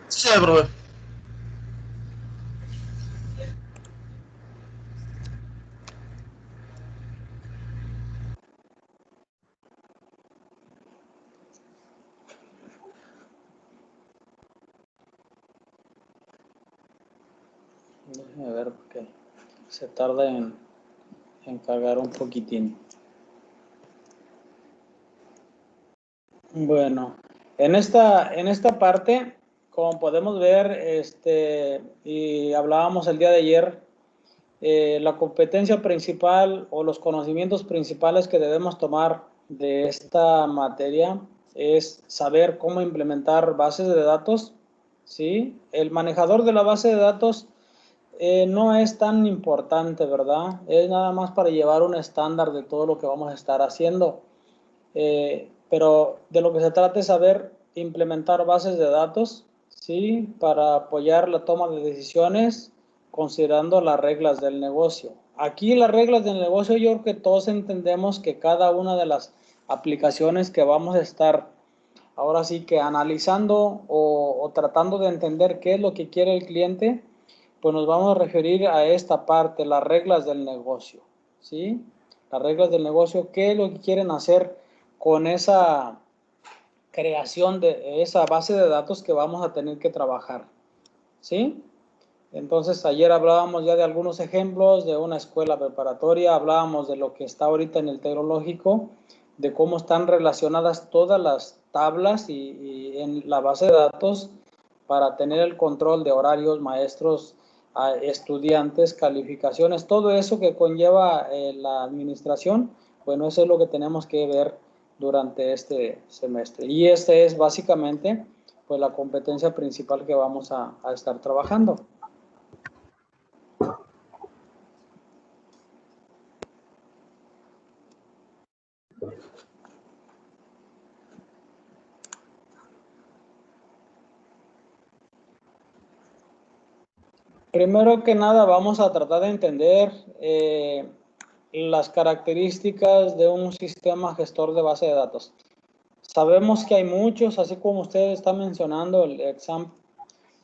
Sí, profe. Déjeme ver porque se tarda en cargar un poquitín. Bueno, en esta parte, como podemos ver, y hablábamos el día de ayer, la competencia principal o los conocimientos principales que debemos tomar de esta materia es saber cómo implementar bases de datos, ¿sí? El manejador de la base de datos no es tan importante, ¿verdad? Es nada más para llevar un estándar de todo lo que vamos a estar haciendo. Pero de lo que se trata es saber implementar bases de datos, ¿sí? Para apoyar la toma de decisiones considerando las reglas del negocio. Aquí las reglas del negocio, yo creo que todos entendemos que cada una de las aplicaciones que vamos a estar ahora sí que analizando o tratando de entender qué es lo que quiere el cliente, pues nos vamos a referir a esta parte, las reglas del negocio, ¿sí? Las reglas del negocio, qué es lo que quieren hacer con esa creación de esa base de datos que vamos a tener que trabajar, ¿sí? Entonces, ayer hablábamos ya de algunos ejemplos de una escuela preparatoria, hablábamos de lo que está ahorita en el tecnológico, de cómo están relacionadas todas las tablas y en la base de datos para tener el control de horarios, maestros, estudiantes, calificaciones, todo eso que conlleva la administración, bueno, eso es lo que tenemos que ver durante este semestre. Y este es básicamente pues la competencia principal que vamos a estar trabajando. Primero que nada vamos a tratar de entender las características de un sistema gestor de base de datos. Sabemos que hay muchos, así como usted está mencionando el exam,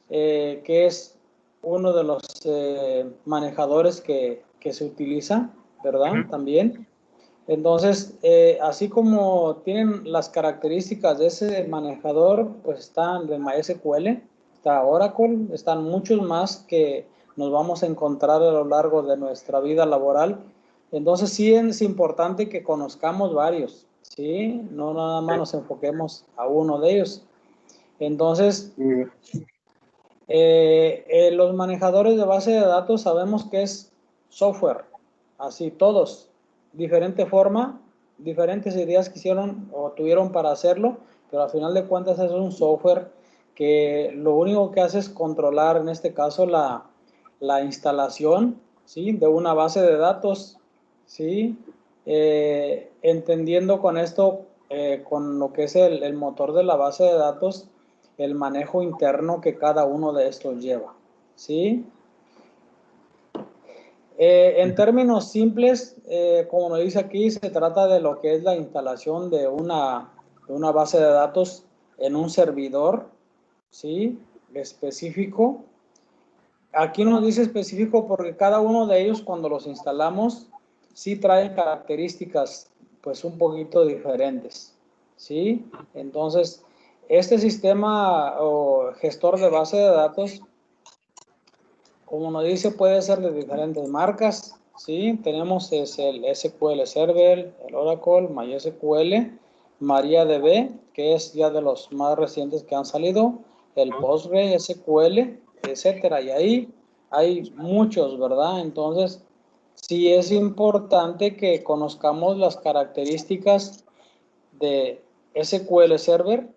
que es uno de los manejadores que se utiliza, ¿verdad? También. Entonces, así como tienen las características de ese manejador, pues están de MySQL, está Oracle, están muchos más que nos vamos a encontrar a lo largo de nuestra vida laboral. Entonces, sí es importante que conozcamos varios, ¿sí? No nada más nos enfoquemos a uno de ellos. Entonces, los manejadores de base de datos sabemos que es software, así todos, diferente forma, diferentes ideas que hicieron o tuvieron para hacerlo, pero al final de cuentas es un software que lo único que hace es controlar, en este caso, la instalación, ¿sí? De una base de datos, ¿sí? Entendiendo con esto, con lo que es el motor de la base de datos, el manejo interno que cada uno de estos lleva, ¿sí? En términos simples, como nos dice aquí, se trata de lo que es la instalación de una base de datos en un servidor, ¿sí? Específico. Aquí nos dice específico porque cada uno de ellos, cuando los instalamos, sí trae características, pues, un poquito diferentes, ¿sí? Entonces, este sistema o gestor de base de datos, como nos dice, puede ser de diferentes marcas, ¿sí? Tenemos el SQL Server, el Oracle, MySQL, MariaDB, que es ya de los más recientes que han salido, el PostgreSQL, etcétera. Y ahí hay muchos, ¿verdad? Entonces, sí es importante que conozcamos las características de SQL Server,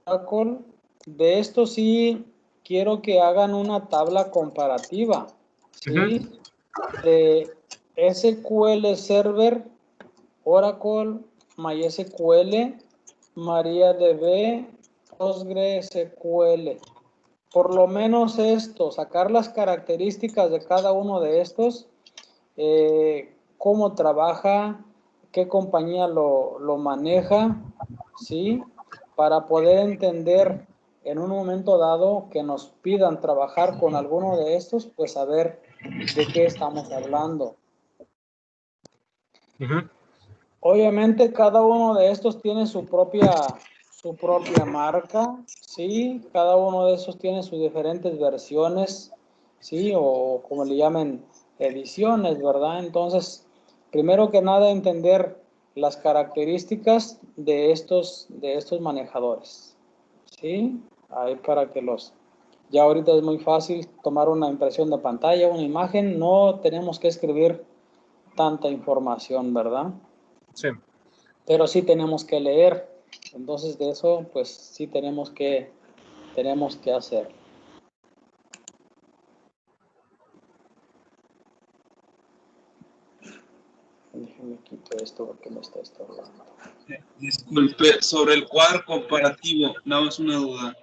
Oracle. De esto sí quiero que hagan una tabla comparativa, ¿sí? De SQL Server, Oracle, MySQL, MariaDB, PostgreSQL. Por lo menos esto, sacar las características de cada uno de estos, cómo trabaja, qué compañía lo maneja, ¿sí? Para poder entender en un momento dado que nos pidan trabajar con alguno de estos, pues saber de qué estamos hablando. Obviamente cada uno de estos tiene su propia marca, ¿sí? Cada uno de esos tiene sus diferentes versiones, ¿sí? O como le llamen, ediciones, ¿verdad? Entonces, primero que nada, entender las características de estos manejadores, ¿sí? Ahí para que ya ahorita es muy fácil tomar una impresión de pantalla, una imagen, no tenemos que escribir tanta información, ¿verdad? Sí. Pero sí tenemos que leer. Entonces de eso, pues sí tenemos que hacer. Déjenme quito esto porque me está estorbando. Disculpe, sobre el cuadro comparativo, nada más una duda.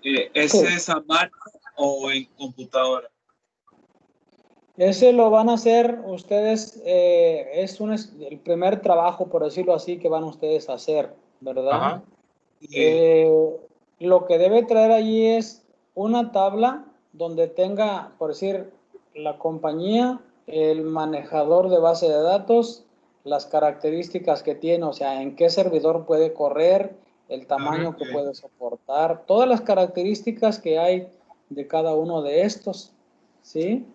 ¿Ese es a mano o en computadora? Ese lo van a hacer ustedes, el primer trabajo, por decirlo así, que van ustedes a hacer, ¿verdad? Ajá. Lo que debe traer allí es una tabla donde tenga, por decir, la compañía, el manejador de base de datos, las características que tiene, o sea, en qué servidor puede correr, el tamaño que puede soportar, todas las características que hay de cada uno de estos, ¿sí?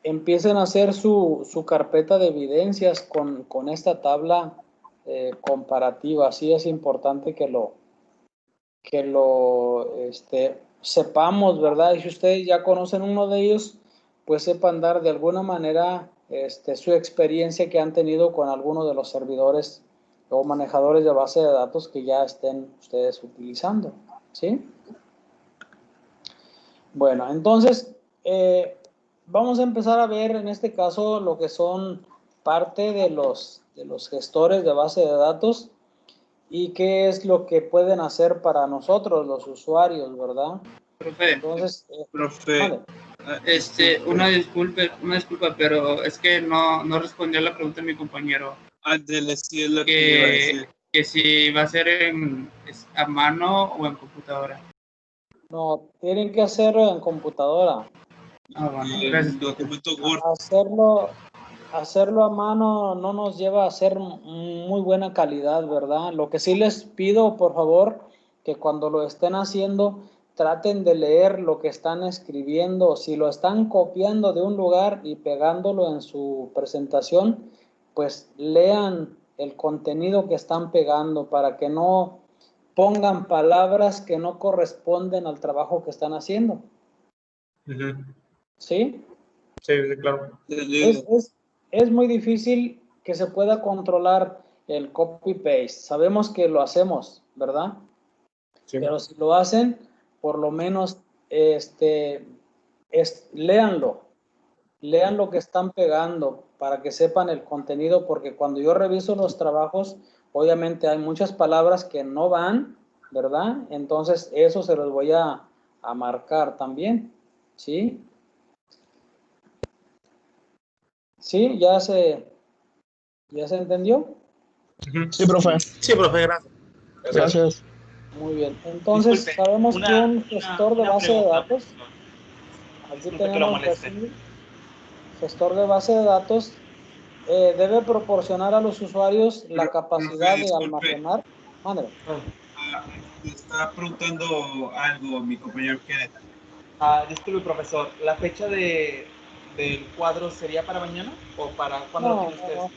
Empiecen a hacer su carpeta de evidencias con esta tabla comparativa. Sí es importante que lo sepamos, ¿verdad? Y si ustedes ya conocen uno de ellos, pues sepan dar de alguna manera su experiencia que han tenido con alguno de los servidores o manejadores de base de datos que ya estén ustedes utilizando, ¿sí? Bueno, entonces, vamos a empezar a ver en este caso lo que son parte de los gestores de base de datos y qué es lo que pueden hacer para nosotros, los usuarios, ¿verdad? Profe, Entonces, profe, una disculpa, pero es que no respondió a la pregunta de mi compañero. Sí es lo que iba a decir. Que si va a ser a mano o en computadora. No, tienen que hacerlo en computadora. Bueno, Y gracias. el documento Word. Hacerlo a mano no nos lleva a ser muy buena calidad, ¿verdad? Lo que sí les pido, por favor, que cuando lo estén haciendo, traten de leer lo que están escribiendo. Si lo están copiando de un lugar y pegándolo en su presentación, pues lean el contenido que están pegando para que no pongan palabras que no corresponden al trabajo que están haciendo. ¿Sí? Sí, claro. Es muy difícil que se pueda controlar el copy-paste. Sabemos que lo hacemos, ¿verdad? Sí. Pero si lo hacen, por lo menos léanlo. Lean lo que están pegando para que sepan el contenido, porque cuando yo reviso los trabajos, obviamente hay muchas palabras que no van, ¿verdad? Entonces, eso se los voy a marcar también, ¿sí? ¿Sí? ¿Ya se entendió? Sí, profe. Sí, profe, gracias. Gracias. Muy bien. Entonces, Disculpe, sabemos que un gestor de base de datos, aquí Disculpe que lo tenemos moleste. así, gestor de base de datos, debe proporcionar a los usuarios la capacidad de almacenar. Madre. Está preguntando algo mi compañero Kenneth. Disculpe, profesor, ¿la fecha del cuadro sería para mañana o para cuándo lo tienen ustedes? No.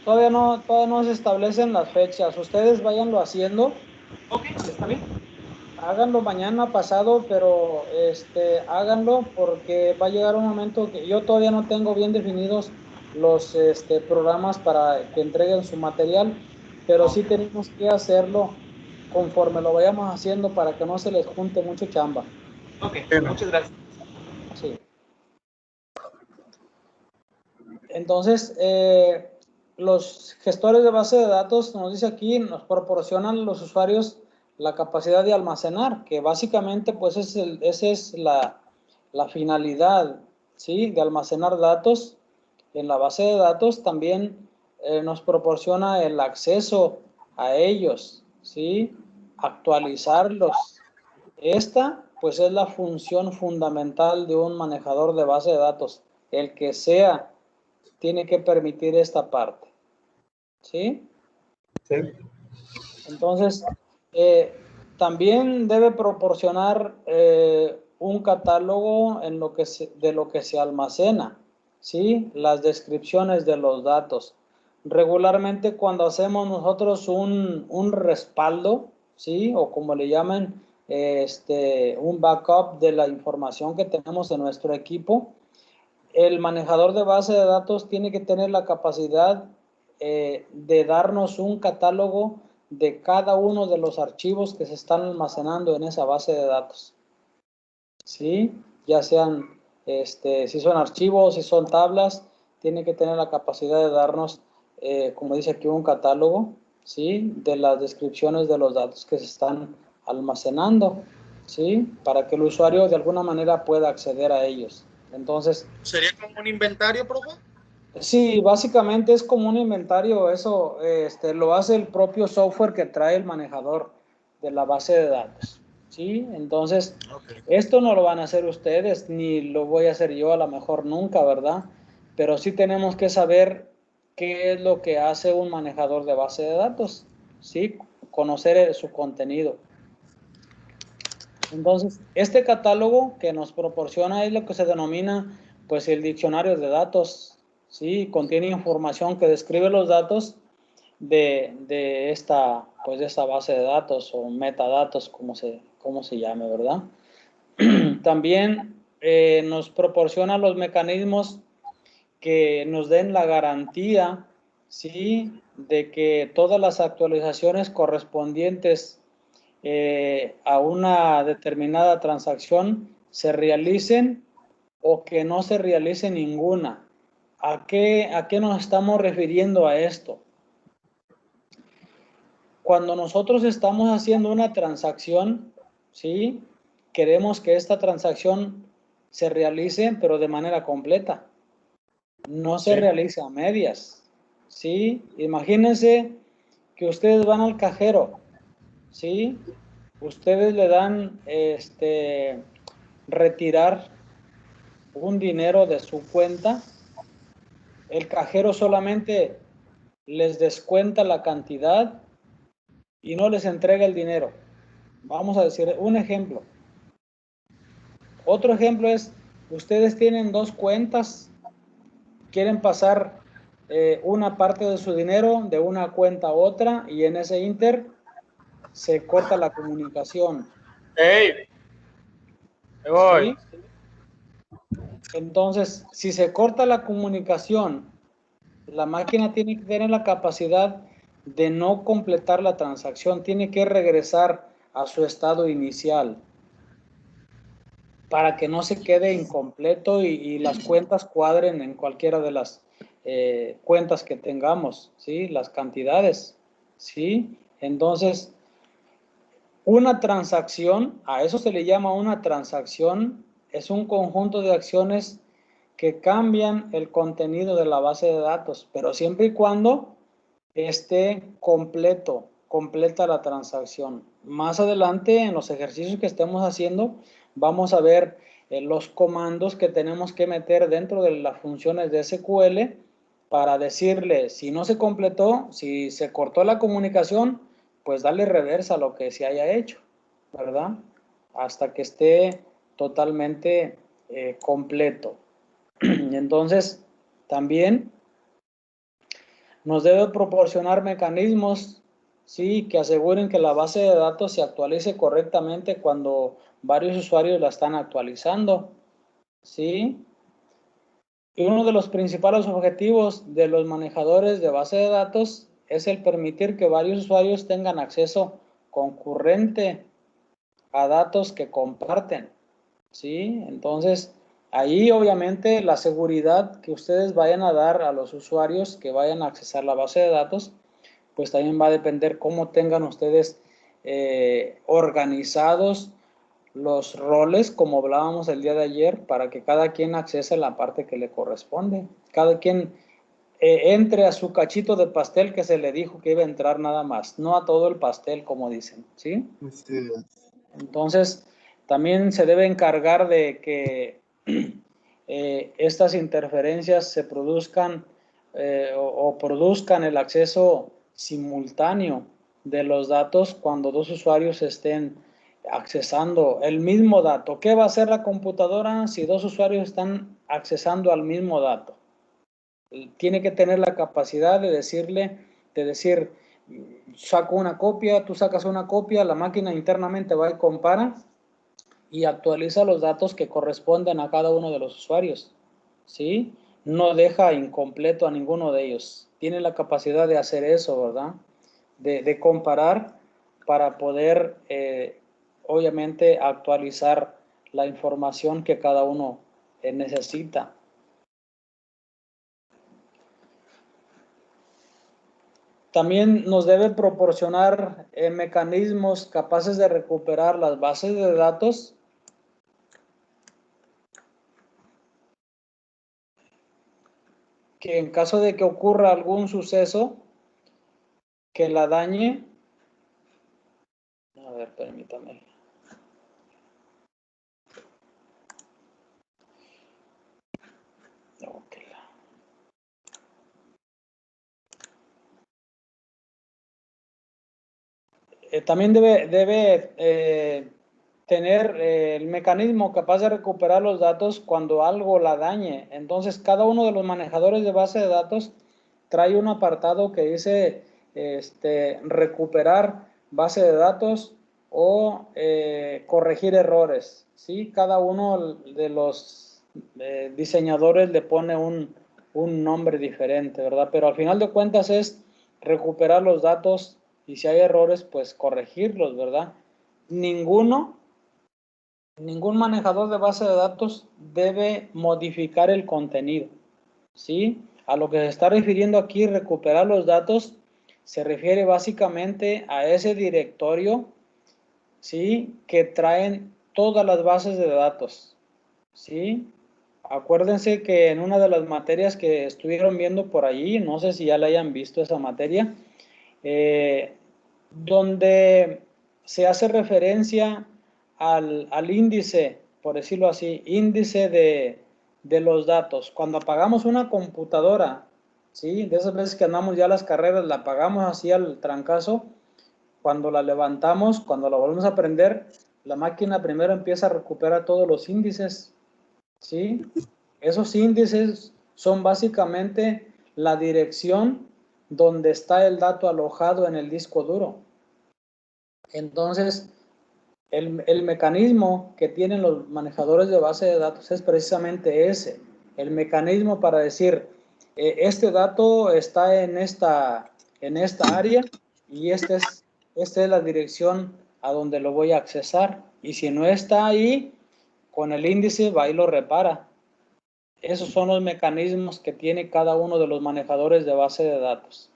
Todavía no se establecen las fechas. Ustedes váyanlo haciendo. Ok, está bien. Háganlo mañana, pasado, pero háganlo porque va a llegar un momento que yo todavía no tengo bien definidos los programas para que entreguen su material, pero sí tenemos que hacerlo conforme lo vayamos haciendo para que no se les junte mucho chamba. Ok, muchas gracias. Sí. Entonces, los gestores de base de datos, nos dice aquí, nos proporcionan a los usuarios la capacidad de almacenar, que básicamente pues esa es la finalidad, ¿sí? De almacenar datos en la base de datos. También nos proporciona el acceso a ellos, ¿sí? Actualizarlos, Esta, pues, es la función fundamental de un manejador de base de datos. El que sea, tiene que permitir esta parte. ¿Sí? Sí. Entonces, también debe proporcionar un catálogo de lo que se almacena, ¿sí? Las descripciones de los datos. Regularmente cuando hacemos nosotros un respaldo, ¿sí? O como le llaman, un backup de la información que tenemos en nuestro equipo, el manejador de base de datos tiene que tener la capacidad de darnos un catálogo de cada uno de los archivos que se están almacenando en esa base de datos. ¿Sí? Ya sean, si son archivos, si son tablas, tiene que tener la capacidad de darnos, como dice aquí, un catálogo, ¿sí? De las descripciones de los datos que se están almacenando, ¿sí? Para que el usuario de alguna manera pueda acceder a ellos. Entonces, ¿Sería como un inventario, profe? sí, básicamente es como un inventario, eso lo hace el propio software que trae el manejador de la base de datos, ¿sí? Entonces, esto no lo van a hacer ustedes, ni lo voy a hacer yo a lo mejor nunca, ¿verdad? Pero sí tenemos que saber qué es lo que hace un manejador de base de datos, ¿sí? Conocer su contenido. Entonces, este catálogo que nos proporciona es lo que se denomina, pues, el diccionario de datos, ¿sí? Contiene información que describe los datos de esta base de datos o metadatos, como se llame, ¿verdad? También nos proporciona los mecanismos que nos den la garantía, ¿sí? De que todas las actualizaciones correspondientes a una determinada transacción se realicen o que no se realice ninguna. ¿A qué nos estamos refiriendo a esto? Cuando nosotros estamos haciendo una transacción, ¿sí? Queremos que esta transacción se realice, pero de manera completa. No se realice a medias, ¿sí? Imagínense que ustedes van al cajero, ¿sí? Ustedes le dan retirar un dinero de su cuenta, el cajero solamente les descuenta la cantidad y no les entrega el dinero. Vamos a decir un ejemplo. Otro ejemplo es, ustedes tienen dos cuentas, quieren pasar una parte de su dinero de una cuenta a otra y en ese inter se corta la comunicación. ¡Ey! Me voy. ¿Sí? Entonces, si se corta la comunicación, la máquina tiene que tener la capacidad de no completar la transacción, tiene que regresar a su estado inicial para que no se quede incompleto y las cuentas cuadren en cualquiera de las cuentas que tengamos, ¿sí? Las cantidades, ¿sí? Entonces, una transacción, a eso se le llama una transacción, es un conjunto de acciones que cambian el contenido de la base de datos, pero siempre y cuando esté completa la transacción. Más adelante, en los ejercicios que estemos haciendo, vamos a ver los comandos que tenemos que meter dentro de las funciones de SQL para decirle si no se completó, si se cortó la comunicación, pues darle reversa a lo que se haya hecho, ¿verdad? Hasta que esté totalmente completo. Entonces, también nos debe proporcionar mecanismos, sí, que aseguren que la base de datos se actualice correctamente cuando varios usuarios la están actualizando, sí. Y uno de los principales objetivos de los manejadores de base de datos es el permitir que varios usuarios tengan acceso concurrente a datos que comparten, ¿sí? Entonces, ahí obviamente la seguridad que ustedes vayan a dar a los usuarios que vayan a accesar la base de datos, pues también va a depender cómo tengan ustedes organizados los roles, como hablábamos el día de ayer, para que cada quien accese a la parte que le corresponde. Cada quien entre a su cachito de pastel que se le dijo que iba a entrar nada más, no a todo el pastel, como dicen, ¿sí? Sí. Entonces, también se debe encargar de que estas interferencias se produzcan o produzcan el acceso simultáneo de los datos cuando dos usuarios estén accesando el mismo dato. ¿Qué va a hacer la computadora si dos usuarios están accesando al mismo dato? Tiene que tener la capacidad de decir, saco una copia, tú sacas una copia, la máquina internamente va y compara y actualiza los datos que corresponden a cada uno de los usuarios, ¿sí? No deja incompleto a ninguno de ellos. Tiene la capacidad de hacer eso, ¿verdad? De comparar para poder, obviamente, actualizar la información que cada uno necesita. También nos debe proporcionar mecanismos capaces de recuperar las bases de datos que en caso de que ocurra algún suceso que la dañe. A ver, permítame. Okay. También debe tener el mecanismo capaz de recuperar los datos cuando algo la dañe. Entonces, cada uno de los manejadores de base de datos trae un apartado que dice recuperar base de datos o corregir errores, ¿sí? Cada uno de los diseñadores le pone un nombre diferente, ¿verdad? Pero al final de cuentas es recuperar los datos y si hay errores, pues corregirlos, ¿verdad? Ningún manejador de base de datos debe modificar el contenido, ¿sí? A lo que se está refiriendo aquí, recuperar los datos, se refiere básicamente a ese directorio, ¿sí? Que traen todas las bases de datos, ¿sí? Acuérdense que en una de las materias que estuvieron viendo por allí, no sé si ya la hayan visto esa materia, donde se hace referencia al índice, por decirlo así, índice de los datos. Cuando apagamos una computadora, ¿sí? De esas veces que andamos ya las carreras, la apagamos así al trancazo, cuando la levantamos, cuando la volvemos a prender, la máquina primero empieza a recuperar todos los índices, ¿sí? Esos índices son básicamente la dirección donde está el dato alojado en el disco duro. Entonces, el mecanismo que tienen los manejadores de base de datos es precisamente ese, el mecanismo para decir, este dato está en esta área y esta es la dirección a donde lo voy a accesar. Y si no está ahí, con el índice va y lo repara. Esos son los mecanismos que tiene cada uno de los manejadores de base de datos,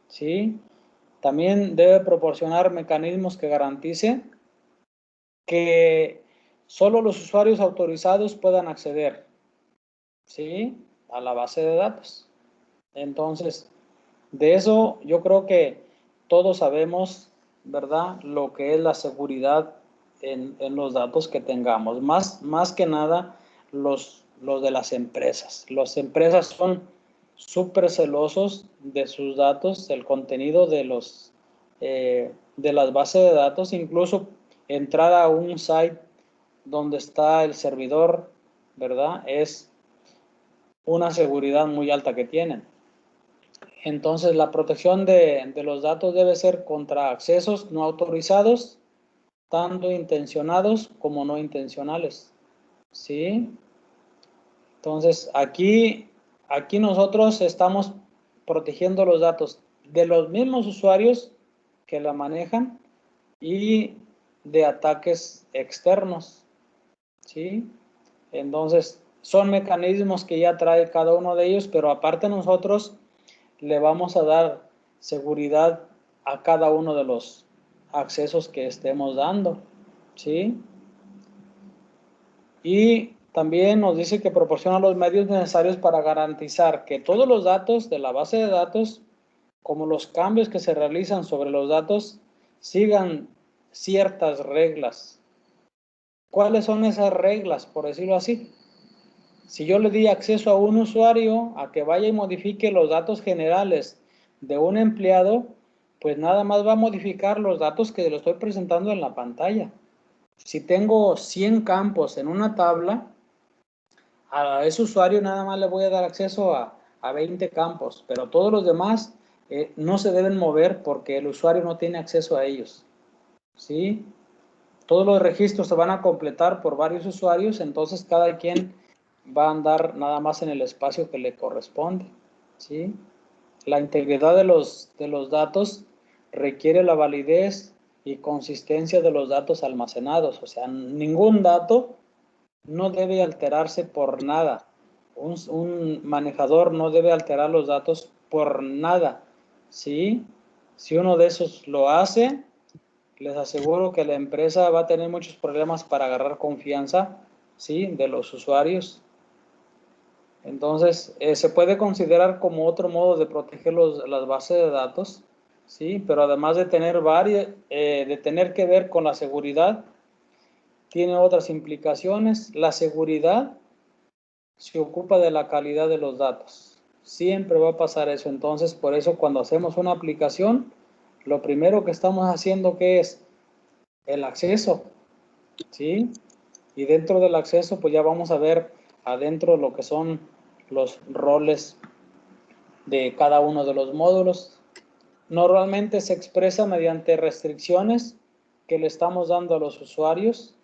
¿sí? También debe proporcionar mecanismos que garanticen que solo los usuarios autorizados puedan acceder, ¿sí? A la base de datos. Entonces, de eso yo creo que todos sabemos, ¿verdad?, lo que es la seguridad en los datos que tengamos. Más que nada, los de las empresas. Las empresas son súper celosos de sus datos, el contenido de las bases de datos, incluso entrar a un site donde está el servidor, ¿verdad? Es una seguridad muy alta que tienen. Entonces, la protección de los datos debe ser contra accesos no autorizados, tanto intencionados como no intencionales, ¿sí? Entonces, aquí nosotros estamos protegiendo los datos de los mismos usuarios que la manejan y de ataques externos, ¿sí? Entonces, son mecanismos que ya trae cada uno de ellos, pero aparte nosotros le vamos a dar seguridad a cada uno de los accesos que estemos dando, ¿sí? Y también nos dice que proporciona los medios necesarios para garantizar que todos los datos de la base de datos, como los cambios que se realizan sobre los datos, sigan ciertas reglas. ¿Cuáles son esas reglas, por decirlo así? Si yo le di acceso a un usuario a que vaya y modifique los datos generales de un empleado, pues nada más va a modificar los datos que le estoy presentando en la pantalla. Si tengo 100 campos en una tabla, a ese usuario nada más le voy a dar acceso a 20 campos, pero todos los demás no se deben mover porque el usuario no tiene acceso a ellos. ¿Sí? Todos los registros se van a completar por varios usuarios, entonces cada quien va a andar nada más en el espacio que le corresponde. ¿Sí? La integridad de los datos requiere la validez y consistencia de los datos almacenados. O sea, ningún dato no debe alterarse por nada. Un manejador no debe alterar los datos por nada. ¿Sí? Si uno de esos lo hace, les aseguro que la empresa va a tener muchos problemas para agarrar confianza, ¿sí?, de los usuarios. Entonces, se puede considerar como otro modo de proteger las bases de datos, ¿sí? Pero además de tener de tener que ver con la seguridad, tiene otras implicaciones. La seguridad se ocupa de la calidad de los datos. Siempre va a pasar eso. Entonces, por eso cuando hacemos una aplicación, lo primero que estamos haciendo, ¿qué es? El acceso, ¿sí? Y dentro del acceso, pues ya vamos a ver adentro lo que son los roles de cada uno de los módulos. Normalmente se expresa mediante restricciones que le estamos dando a los usuarios,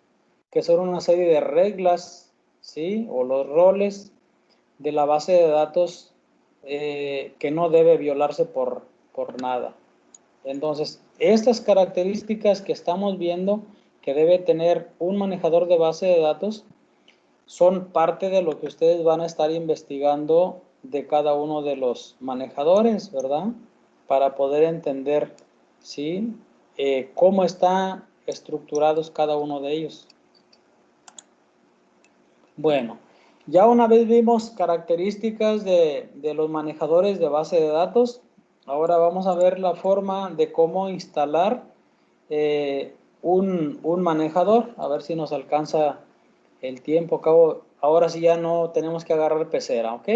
que son una serie de reglas, ¿sí?, o los roles de la base de datos que no debe violarse por nada. Entonces, estas características que estamos viendo que debe tener un manejador de base de datos son parte de lo que ustedes van a estar investigando de cada uno de los manejadores, ¿verdad? Para poder entender, ¿sí?, cómo están estructurados cada uno de ellos. Bueno, ya una vez vimos características de los manejadores de base de datos, ahora vamos a ver la forma de cómo instalar un manejador, a ver si nos alcanza el tiempo. Ahora sí ya no tenemos que agarrar pecera, ¿ok?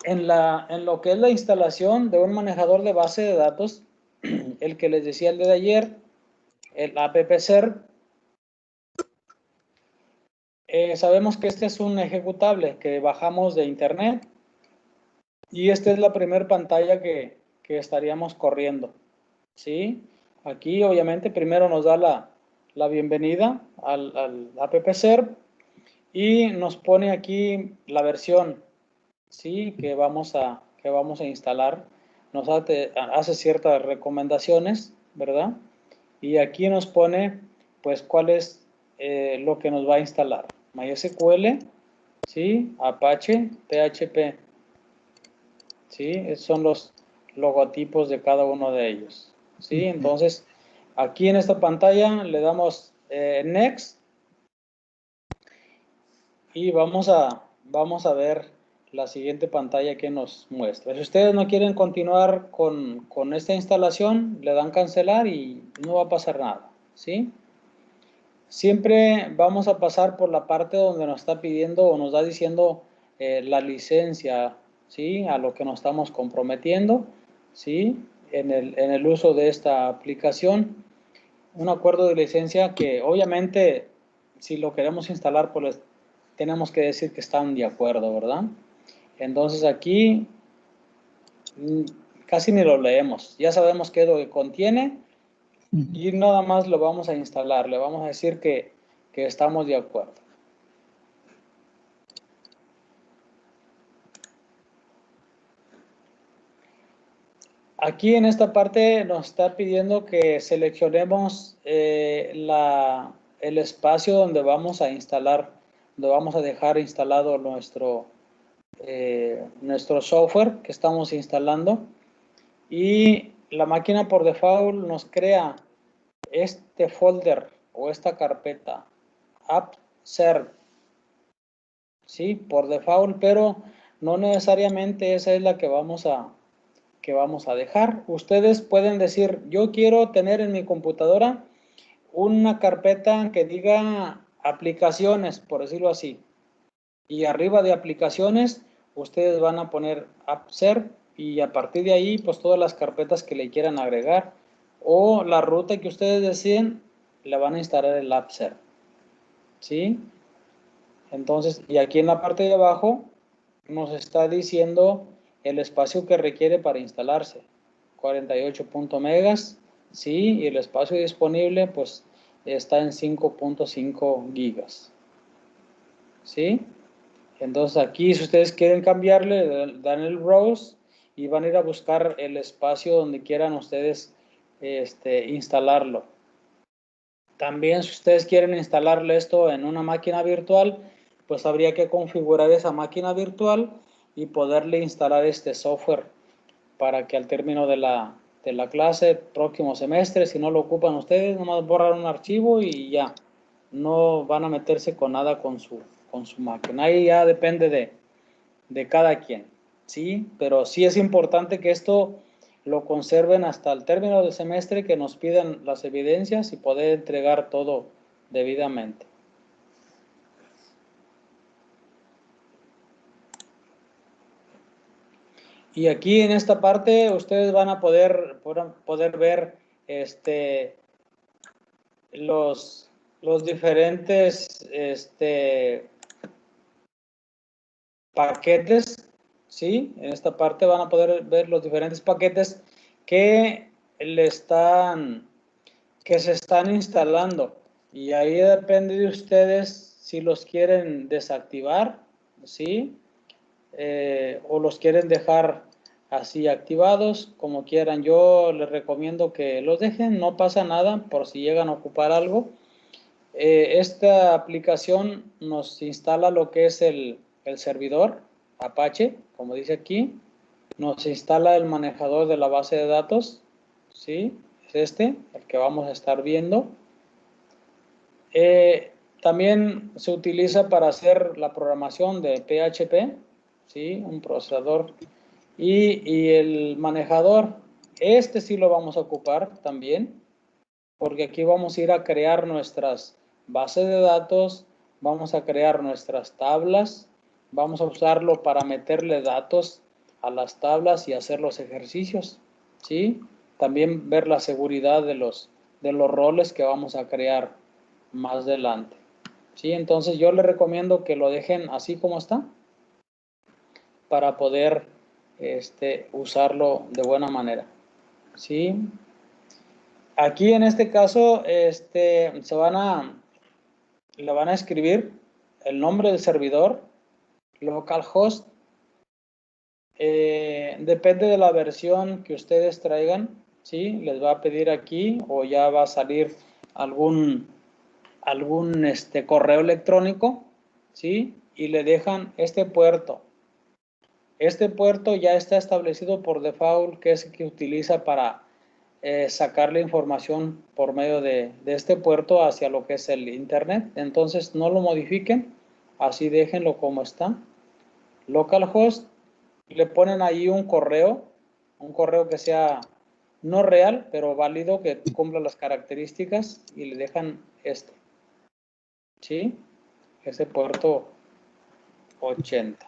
En lo que es la instalación de un manejador de base de datos, el que les decía el día de ayer, el AppServe, sabemos que este es un ejecutable que bajamos de internet y esta es la primera pantalla que estaríamos corriendo, ¿sí? Aquí obviamente primero nos da la bienvenida al AppServe y nos pone aquí la versión, ¿sí?, que vamos a instalar. Nos hace ciertas recomendaciones, ¿verdad? Y aquí nos pone pues cuál es lo que nos va a instalar. MySQL, ¿sí?, Apache, PHP, ¿sí? Esos son los logotipos de cada uno de ellos, ¿sí? Entonces, aquí en esta pantalla le damos Next y vamos a ver la siguiente pantalla que nos muestra. Si ustedes no quieren continuar con esta instalación, le dan cancelar y no va a pasar nada, ¿sí? Siempre vamos a pasar por la parte donde nos está pidiendo o nos está diciendo la licencia, ¿sí?, a lo que nos estamos comprometiendo, ¿sí?, en el uso de esta aplicación. Un acuerdo de licencia que obviamente si lo queremos instalar, pues tenemos que decir que están de acuerdo, ¿verdad? Entonces aquí casi ni lo leemos, ya sabemos qué es lo que contiene y nada más lo vamos a instalar, le vamos a decir que estamos de acuerdo. Aquí en esta parte nos está pidiendo que seleccionemos el espacio donde vamos a instalar, donde vamos a dejar instalado nuestro software que estamos instalando, y la máquina por default nos crea este folder o esta carpeta AppServe, ¿sí?, por default, pero no necesariamente esa es la que vamos a que vamos a dejar. Ustedes pueden decir, yo quiero tener en mi computadora una carpeta que diga aplicaciones, por decirlo así. Y arriba de aplicaciones, ustedes van a poner AppServe y a partir de ahí, pues todas las carpetas que le quieran agregar o la ruta que ustedes deseen, le van a instalar el AppServe. ¿Sí? Entonces, y aquí en la parte de abajo nos está diciendo el espacio que requiere para instalarse. 48 megas, sí, y el espacio disponible pues está en 5.5 gigas. ¿Sí? Entonces aquí si ustedes quieren cambiarle, dan el browse y van a ir a buscar el espacio donde quieran ustedes instalarlo. También si ustedes quieren instalarle esto en una máquina virtual, pues habría que configurar esa máquina virtual y poderle instalar este software para que al término de la clase, próximo semestre, si no lo ocupan ustedes, nomás borrar un archivo y ya. No van a meterse con nada con su máquina. Ahí ya depende de cada quien, ¿sí? Pero sí es importante que esto lo conserven hasta el término del semestre, que nos pidan las evidencias y poder entregar todo debidamente. Y aquí en esta parte ustedes van a poder ver los diferentes paquetes, ¿sí? En esta parte van a poder ver los diferentes paquetes que se están instalando. Y ahí depende de ustedes si los quieren desactivar, ¿sí? O los quieren dejar así activados, como quieran. Yo les recomiendo que los dejen, no pasa nada por si llegan a ocupar algo. Esta aplicación nos instala lo que es el servidor Apache, como dice aquí. Nos instala el manejador de la base de datos, ¿sí? Es el que vamos a estar viendo. También se utiliza para hacer la programación de PHP, ¿sí? Un procesador. Y el manejador, sí lo vamos a ocupar también, porque aquí vamos a ir a crear nuestras bases de datos, vamos a crear nuestras tablas, vamos a usarlo para meterle datos a las tablas y hacer los ejercicios, ¿sí? También ver la seguridad de los roles que vamos a crear más adelante, ¿sí? Entonces yo les recomiendo que lo dejen así como está para poder usarlo de buena manera, ¿sí? Aquí en este caso le van a escribir el nombre del servidor, localhost, depende de la versión que ustedes traigan, ¿sí? Les va a pedir aquí o ya va a salir algún correo electrónico, ¿sí? Y le dejan este puerto. Este puerto ya está establecido por default, que es el que utiliza para sacar la información por medio de este puerto hacia lo que es el internet. Entonces no lo modifiquen, así déjenlo como está. Localhost, le ponen ahí un correo que sea no real, pero válido, que cumpla las características, y le dejan ¿sí? Ese puerto 80.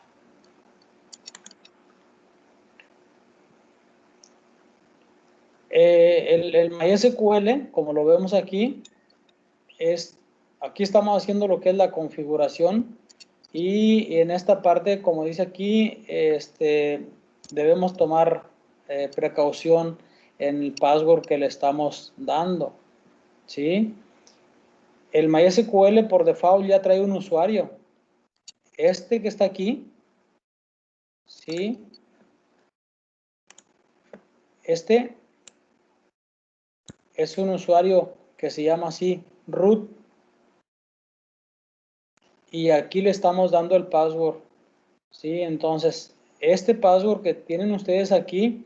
El MySQL, como lo vemos aquí, aquí estamos haciendo lo que es la configuración, y en esta parte, como dice aquí, debemos tomar precaución en el password que le estamos dando, ¿sí? El MySQL por default ya trae un usuario. Que está aquí, ¿sí? Es un usuario que se llama así, root. Y aquí le estamos dando el password, ¿sí? Entonces, este password que tienen ustedes aquí,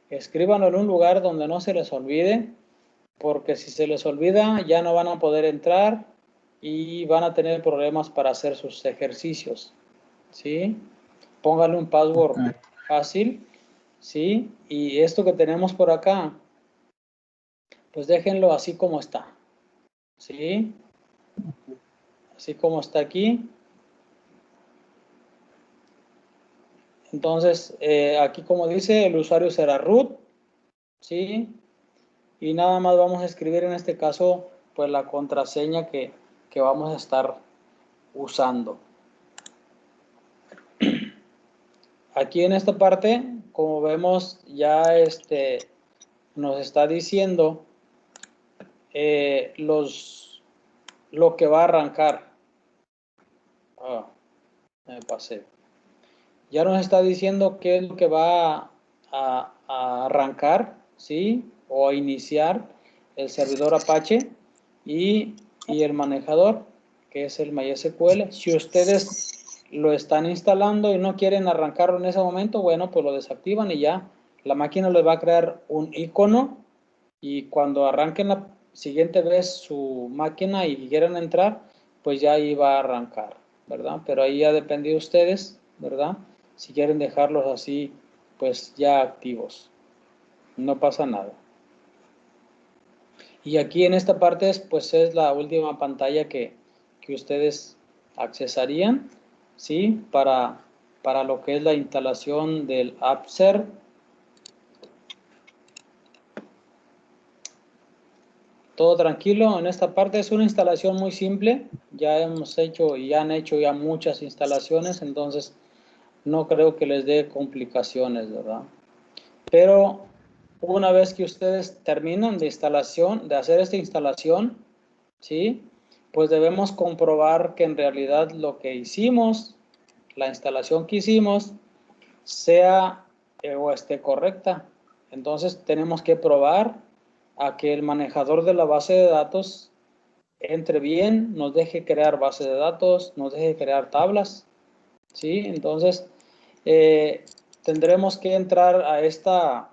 escríbanlo en un lugar donde no se les olvide, porque si se les olvida ya no van a poder entrar y van a tener problemas para hacer sus ejercicios, ¿sí? Pónganle un password fácil ¿sí? Y esto que tenemos por acá, pues déjenlo así como está, ¿sí? Así como está aquí. Entonces, aquí como dice, el usuario será root, ¿sí? Y nada más vamos a escribir en este caso, pues la contraseña que vamos a estar usando. Aquí en esta parte, como vemos, ya nos está diciendo lo que va a arrancar. Me pasé. Ya nos está diciendo qué es lo que va a arrancar, ¿sí? O a iniciar el servidor Apache y el manejador, que es el MySQL. Si ustedes lo están instalando y no quieren arrancarlo en ese momento, bueno, pues lo desactivan y ya la máquina les va a crear un icono y cuando arranquen la siguiente vez su máquina y quieran entrar, pues ya ahí va a arrancar, ¿verdad? Pero ahí ya depende de ustedes, ¿verdad? Si quieren dejarlos así, pues ya activos. No pasa nada. Y aquí en esta parte, pues es la última pantalla que ustedes accesarían, ¿sí? Para lo que es la instalación del AppServe. Todo tranquilo, en esta parte es una instalación muy simple, ya hemos hecho y han hecho ya muchas instalaciones, entonces no creo que les dé complicaciones, ¿verdad? Pero una vez que ustedes terminan de instalación, de hacer esta instalación, ¿sí? Pues debemos comprobar que en realidad lo que hicimos, la instalación que hicimos, sea o esté correcta. Entonces tenemos que probar a que el manejador de la base de datos entre bien, nos deje crear base de datos, nos deje crear tablas, ¿sí? Entonces, tendremos que entrar a esta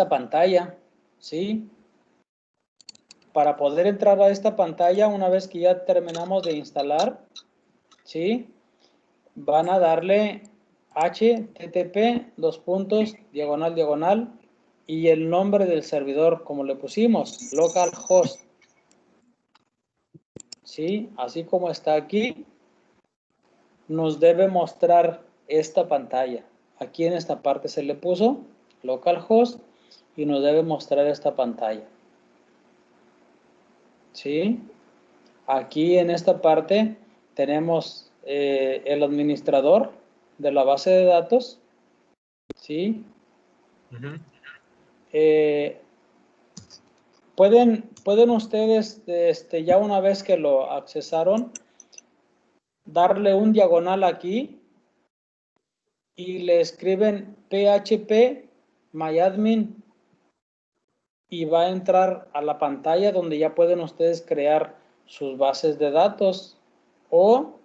pantalla, ¿sí? Para poder entrar a esta pantalla, una vez que ya terminamos de instalar, ¿sí? Van a darle http diagonal y el nombre del servidor, como le pusimos, localhost, ¿sí? Así como está aquí, nos debe mostrar esta pantalla. Aquí en esta parte se le puso localhost y nos debe mostrar esta pantalla. ¿Sí? Aquí en esta parte tenemos el administrador de la base de datos. ¿Sí? Pueden ustedes, ya una vez que lo accesaron, darle un diagonal aquí y le escriben php myadmin y va a entrar a la pantalla donde ya pueden ustedes crear sus bases de datos o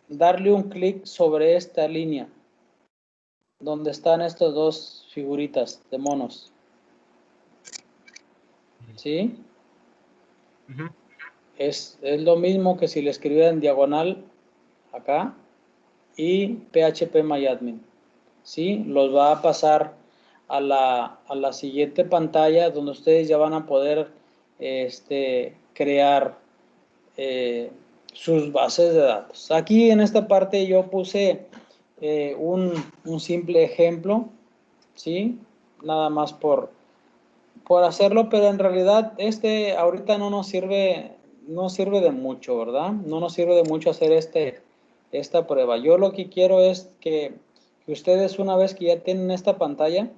darle un clic sobre esta línea donde están estas dos figuritas de monos. ¿Sí? Es lo mismo que si le escribieran diagonal acá y php myadmin. ¿Sí? Los va a pasar a la siguiente pantalla donde ustedes ya van a poder crear sus bases de datos. Aquí en esta parte yo puse un simple ejemplo, ¿sí? Nada más por hacerlo, pero en realidad ahorita no nos sirve de mucho, ¿verdad? No nos sirve de mucho hacer esta prueba. Yo lo que quiero es que ustedes, una vez que ya tienen esta pantalla,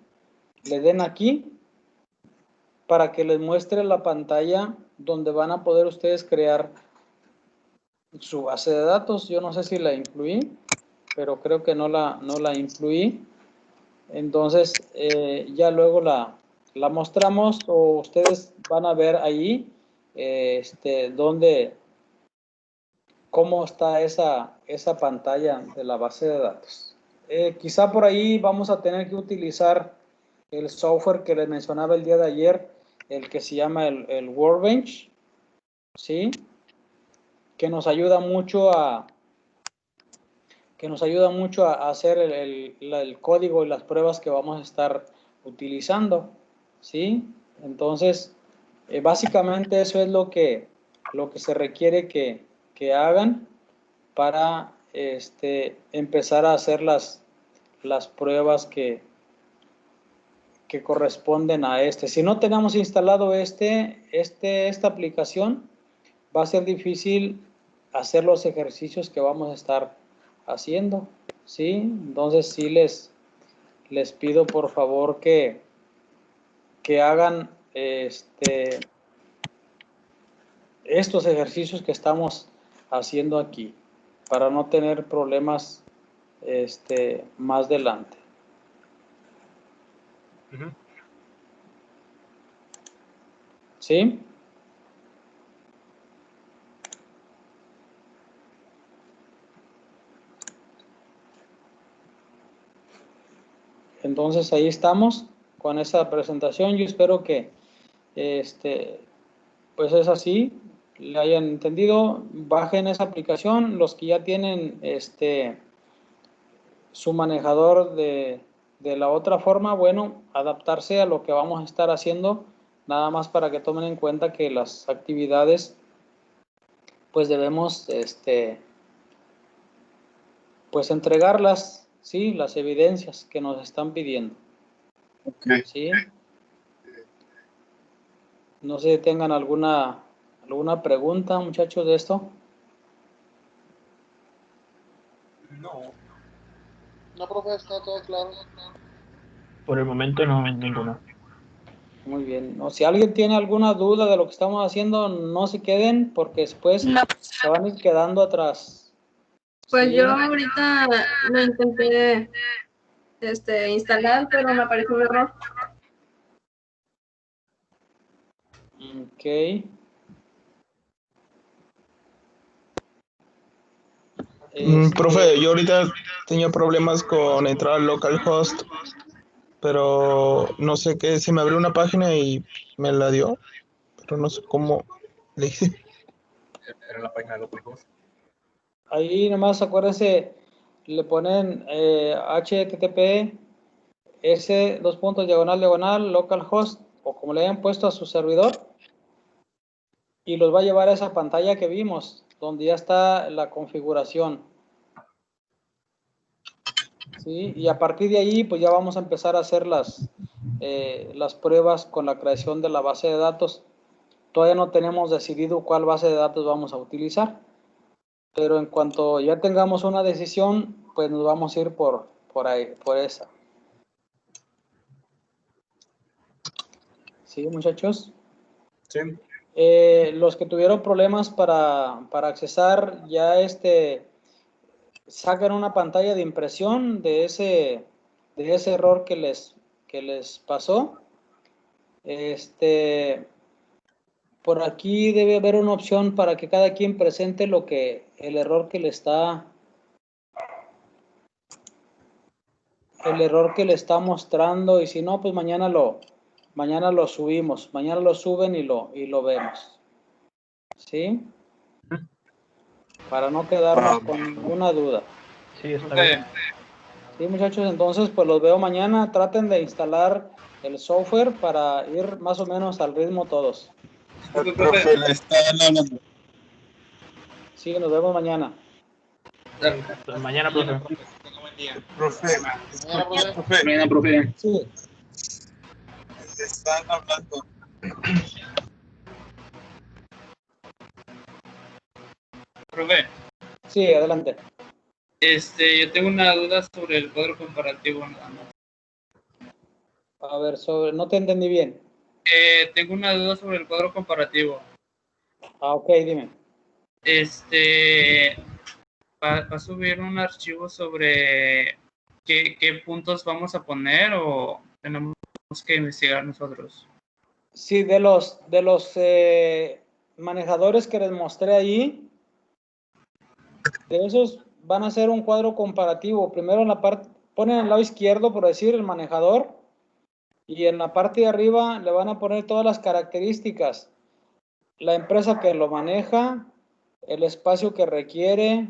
le den aquí para que les muestre la pantalla donde van a poder ustedes crear su base de datos. Yo no sé si la incluí, pero creo que no la incluí. Entonces, ya luego la mostramos o ustedes van a ver ahí cómo está esa pantalla de la base de datos. Quizá por ahí vamos a tener que utilizar el software que les mencionaba el día de ayer, el que se llama el Workbench, ¿sí? Que nos ayuda mucho nos ayuda mucho a hacer el código y las pruebas que vamos a estar utilizando, ¿sí? Entonces, básicamente eso es lo que se requiere que hagan para empezar a hacer las pruebas que corresponden a Si no tenemos instalado esta aplicación, va a ser difícil hacer los ejercicios que vamos a estar haciendo, ¿sí? Entonces sí les pido por favor que hagan estos ejercicios que estamos haciendo aquí para no tener problemas más adelante. ¿Sí? Entonces ahí estamos con esa presentación. Yo espero que pues es así, le hayan entendido. Bajen esa aplicación. Los que ya tienen su manejador de la otra forma, bueno, adaptarse a lo que vamos a estar haciendo, nada más para que tomen en cuenta que las actividades pues debemos pues entregarlas, ¿sí? Las evidencias que nos están pidiendo. Okay. ¿Sí? No sé si tengan alguna pregunta, muchachos, de esto. No. No, profe, está todo claro. Por el momento no, ninguno. Muy bien. No, si alguien tiene alguna duda de lo que estamos haciendo, no se queden porque después No, se van a ir quedando atrás. pues Sí. yo ahorita lo intenté instalar, pero me apareció un error. Ok. Profe, yo ahorita tenía problemas con entrar al localhost, pero no sé qué, se me abrió una página y me la dio, pero no sé cómo le hice. Era la página de localhost. Ahí nomás acuérdense, le ponen http //localhost o como le hayan puesto a su servidor y los va a llevar a esa pantalla que vimos, donde ya está la configuración. ¿Sí? Y a partir de ahí, pues ya vamos a empezar a hacer las pruebas con la creación de la base de datos. Todavía no tenemos decidido cuál base de datos vamos a utilizar, pero en cuanto ya tengamos una decisión, pues nos vamos a ir por ahí, por esa. ¿Sí, muchachos? Sí. Los que tuvieron problemas para accesar, ya sacan una pantalla de impresión de ese error que les pasó. Por aquí debe haber una opción para que cada quien presente el error que le está mostrando, y si no, pues mañana lo subimos, mañana lo suben y lo vemos. ¿Sí? Para no quedarnos con ninguna duda. Sí, está bien. Sí, muchachos, entonces pues los veo mañana. Traten de instalar el software para ir más o menos al ritmo todos. El profe le están hablando. Sí, nos vemos mañana. Mañana, profe. Tenga buen día. Profe, Mañana, profe. Sí. le están hablando. Profe, Sí, adelante. yo tengo una duda sobre el cuadro comparativo nada más. A ver, no te entendí bien. Tengo una duda sobre el cuadro comparativo. Ok, dime. ¿Va a subir un archivo sobre qué puntos vamos a poner o tenemos que investigar nosotros? Sí, de los manejadores que les mostré ahí, de esos van a hacer un cuadro comparativo. Primero en la parte, ponen al lado izquierdo, por decir, el manejador, y en la parte de arriba le van a poner todas las características. La empresa que lo maneja, el espacio que requiere,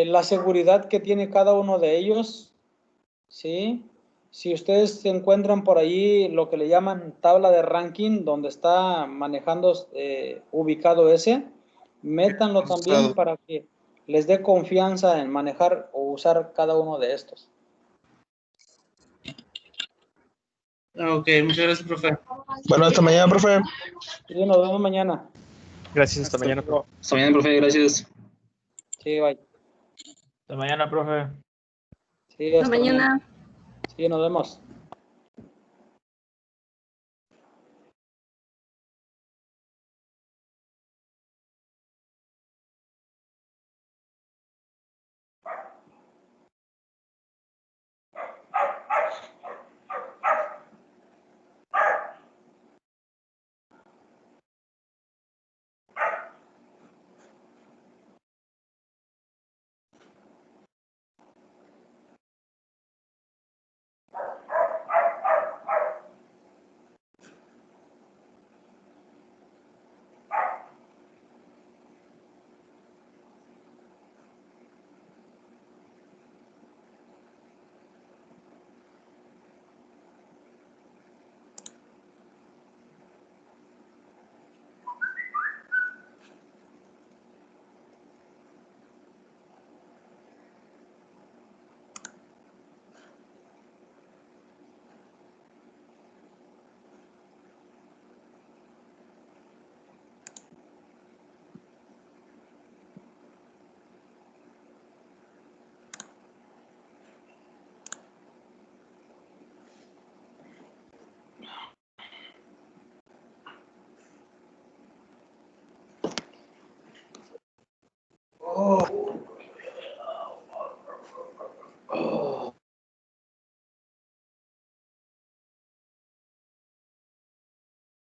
la seguridad que tiene cada uno de ellos, ¿sí? Si ustedes se encuentran por ahí lo que le llaman tabla de ranking, donde está manejando ubicado ese, métanlo también para que les dé confianza en manejar o usar cada uno de estos. Ok, muchas gracias, profe. Bueno, hasta mañana, profe. Sí, nos vemos mañana. Gracias, hasta mañana, profe. Hasta mañana, profe, gracias. Sí, bye. Hasta mañana, profe. Sí, Hasta mañana. Sí, nos vemos. Oh.